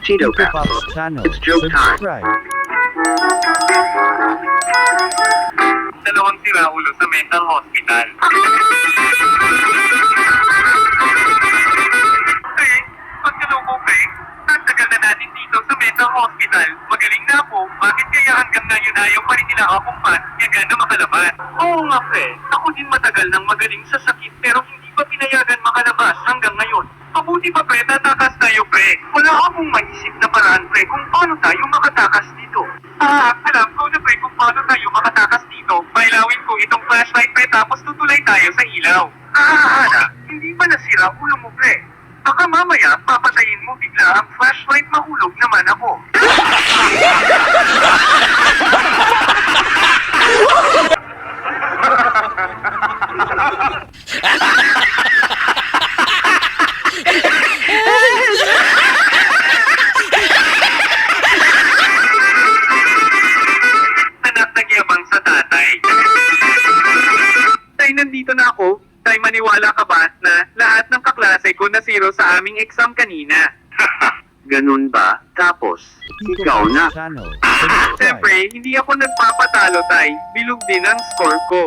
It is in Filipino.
Cheeto Tito Capsule. Pops Channel. It's joke time. Subscribe. Dalawang siraulo sa mental hospital. Pre, pagkaloko pre, nagtagal na natin dito sa mental hospital. Magaling na ako, bakit kaya hanggang ngayon ayaw pa rin nila akong yagan na makalabas? Oo nga pre, ako din matagal nang magaling sa sakit pero hindi pa pinayagan makalabas hanggang ngayon. Mabuti pa pre, tatakas tayo pre. Wala akong maisip na paraan pre kung paano tayo makatakas dito. Alam ko na pre kung paano tayo makatakas dito. Pailawin ko itong flashlight pre tapos tutulay tayo sa ilaw. Ana, hindi ba nasira ulo mo pre? Baka mamaya papatayin mo bigla ang flashlight, mahulog naman ako. Anak nagyabang sa tatay. Tay, nandito na ako. Tay, maniwala ka ba na lahat ng kaklase ko na zero sa aming exam kanina? Ganun ba? Tapos, Tito ikaw Pops na. Channel. Subscribe. Siyempre, hindi ako nagpapatalo, tay. Bilog din ang score ko.